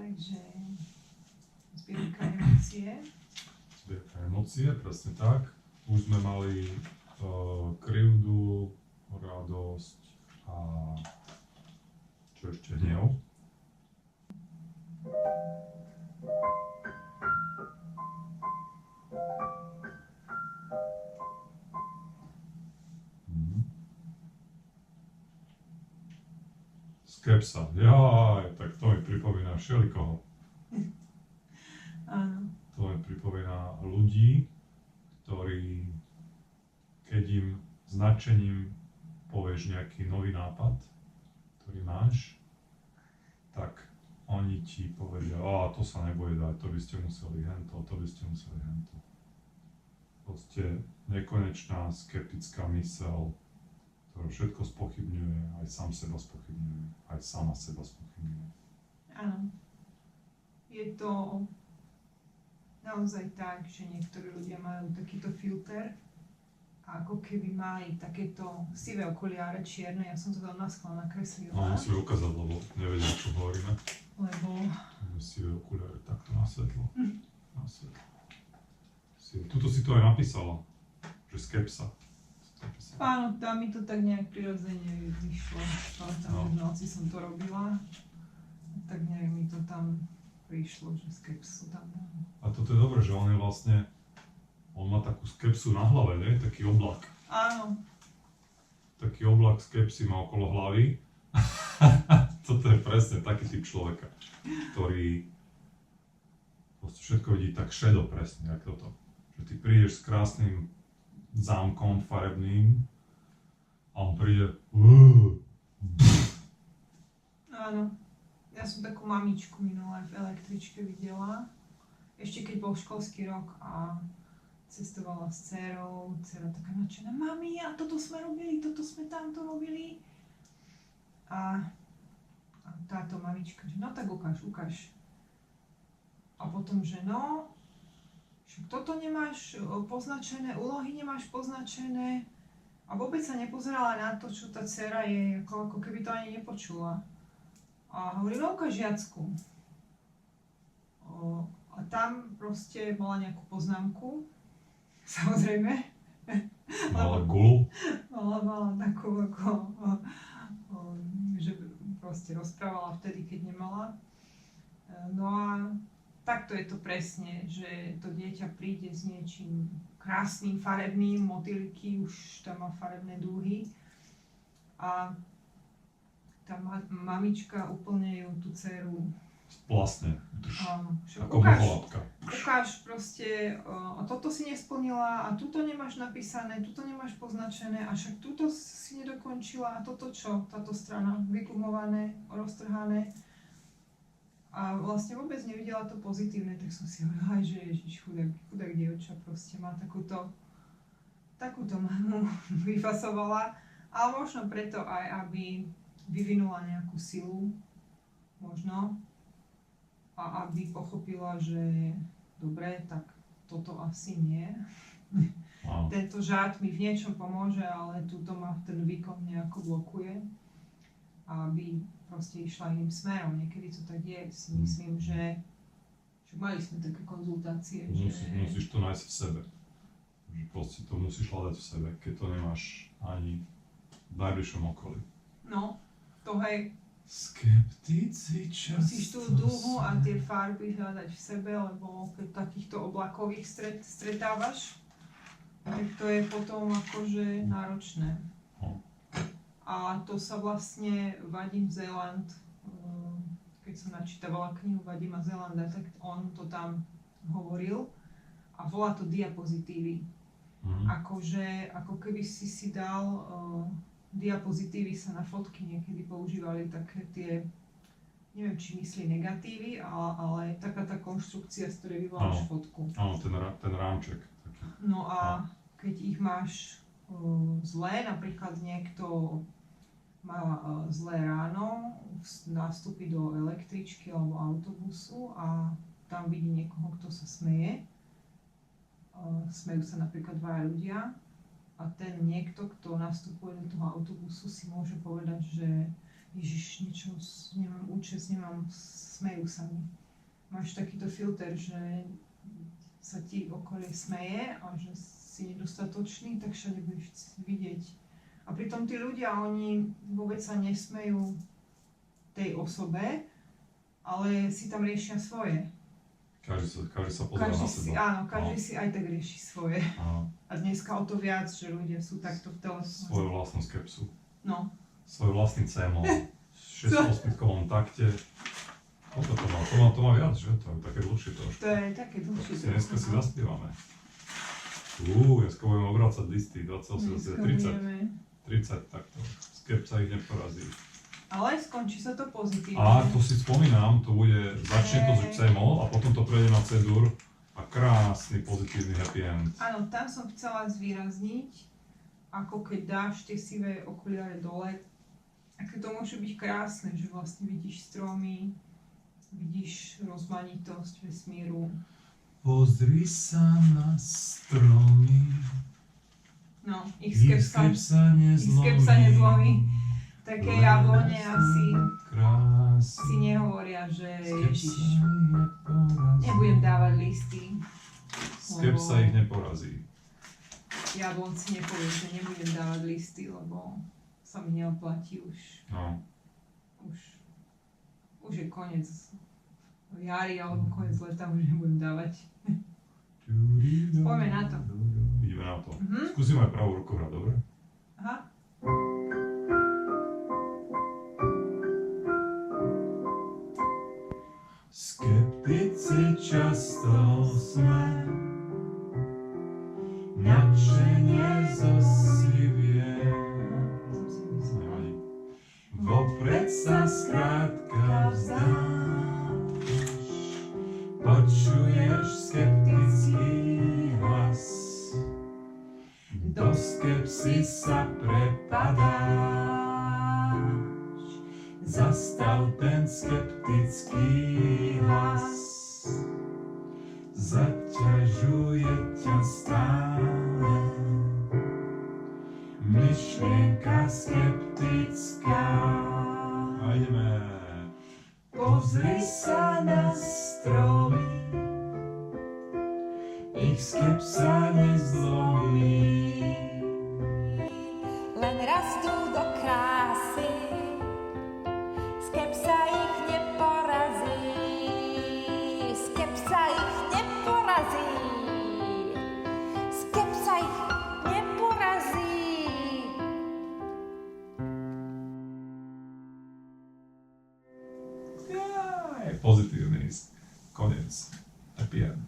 Takže zbierka emócie. Zbierka emócie, presne tak. Už sme mali krivdu, radosť a čo ešte, hnev. Skepsa. Jaj, tak to mi pripomína všelikoho. Áno. To mi pripomína ľudí, ktorí, keď im značením povieš nejaký nový nápad, ktorý máš, tak oni ti povedia, to sa nebude dať, to by ste museli hento, to by ste museli hento. Proste nekonečná skeptická myseľ, ktorá všetko spochybňuje, aj sám seba spochybňuje, aj sama seba spochybňuje. Áno. Je to naozaj tak, že niektorí ľudia majú takýto filter a ako keby mali takéto sivé okuliare čierne, ja som to tam naschvál nakreslila. No, musíme ukázať, lebo nevedia, o čom hovoríme. Lebo... Sivé okuliare, takto na svetlo. Na svetlo. Tuto si to aj napísala, že skepsa. Áno, tam mi to tak nejak prirodzene vyšlo, ale tam v noci som to robila, tak nejak mi to tam prišlo, že skepsu tam dám. A toto je dobré, že on má takú skepsu na hlave, ne? Taký oblak. Áno. Taký oblak skepsy má okolo hlavy. Toto je presne taký typ človeka, ktorý všetko vidí tak šedo presne, jak toto. Že ty prídeš s krásnym zámkom farebným a on príde Áno. Ja som takú mamičku minulé v električke videla. Ešte keď bol školský rok a cestovala s dcerou. Dcera taká nadšená, mami, a toto sme robili, toto sme tamto robili. A táto mamička, že no tak ukáž. A potom, že no, však toto nemáš poznačené, úlohy nemáš poznačené. A vôbec sa nepozerala na to, čo tá dcera je, ako keby to ani nepočula. A hovorí, no ukáž Jacku. A tam proste mala nejakú poznámku, samozrejme. Mala gulu. Mala takú, že proste rozprávala vtedy, keď nemala. No a takto je to presne, že to dieťa príde s niečím krásnym, farebným, motýliky, už tam má farebné dúhy. A tá mamička úplne ju tú dceru Vlastne. Ako moholátka. Ukáž proste, a toto si nesplnila, a tuto nemáš napísané, tuto nemáš poznačené, a však tuto si nedokončila, a toto čo? Táto strana, vygumované, roztrhané. A vlastne vôbec nevidela to pozitívne, tak som si hovorila, že ježiš, chudák dievča proste má takúto mamu vyfasovala, ale možno preto aj, aby vyvinula nejakú silu, možno, a aby pochopila, že dobre, tak toto asi nie. Tento žart mi v niečom pomôže, ale túto ma ten výkon nejako blokuje. A aby proste išla iným smerom. Niekedy to tak je, si myslím, že mali sme také konzultácie, Musíš to nájsť v sebe. Že proste to musíš hľadať v sebe, keď to nemáš ani v najbližšom okolí. No, to hej. Skeptici často musíš tú dúhu a tie farby hľadať v sebe, lebo keď takýchto oblakových stretávaš, tak to je potom akože náročné. A to sa vlastne Vadim Zeland, keď som načítavala knihu Vadima Zelanda, tak on to tam hovoril a volá to diapozitívy. Akože, ako keby si dal diapozitívy, sa na fotky niekedy používali také tie, neviem či myslí negatívy, ale taká tá konštrukcia, z ktorej vyvoláš fotku. Áno, ten rámček. Taký. No a keď ich máš zlé, napríklad niekto má zlé ráno, nastúpi do električky alebo autobusu a tam vidí niekoho, kto sa smeje. Smejú sa napríklad dvaja ľudia. A ten niekto, kto nastupuje do toho autobusu, si môže povedať, že Ježiš, niečo, nemám účesť, nemám smejú sami. Máš takýto filter, že sa ti okolie smeje a že si nedostatočný, tak všade budeš vidieť. A pritom tí ľudia, oni vôbec sa nesmejú tej osobe, ale si tam riešia svoje. Každý sa pozerá na seba. Áno, každý si aj tak rieši svoje. Áno. A dneska o to viac, že ľudia sú takto v telefóne. Svoju vlastnú skepsu. No. Svoj vlastný cémol. V 6-8-kovom takte. To má viac, že? To je také dlhšie trošku. To je také dlhšie. Dneska si zaspievame. Dneska budeme obrácať listy. 28, 30 takto. Skepsa ich neporazí. Ale skončí sa to pozitívne. A to si spomínam, to bude, začne to z C-moll a potom to prejde na C-dur a krásny pozitívny happy end. Áno, tam som chcela zvýrazniť, ako keď dáš tie sivé okuliare dole, aké to môže byť krásne, že vlastne vidíš stromy, vidíš rozmanitosť vesmíru. Pozri sa na stromy, no, ich skepsa nezlomí. Také jablone asi si nehovoria, že Ježiš, nebudem dávať listy. Skepsa ich neporazí. Jablon si nepovie, že nebudem dávať listy, lebo sa mi neoplatí už. No. Už je koniec jary alebo koniec leta, už nebudem dávať. Poďme na to. Ideme na to. Skúsime aj pravú ruku hrať, dobre? Aha. Skeptici často sme nadšenie zosivie. Vopred sa skrátka vzdáš, počuješ skeptický hlas, do skepsy sa prepadáš, zastav ten skeptický hlas, zaťažuje ťa stále myšlienka skeptická. A ideme. Pozri sa na stromy, ich skepsa nezlomí. Len rastú do krásy, skepsa ich neporazí, skepsa ich neporazí, skepsa ich neporazí. Pozitívny koniec. Happy end.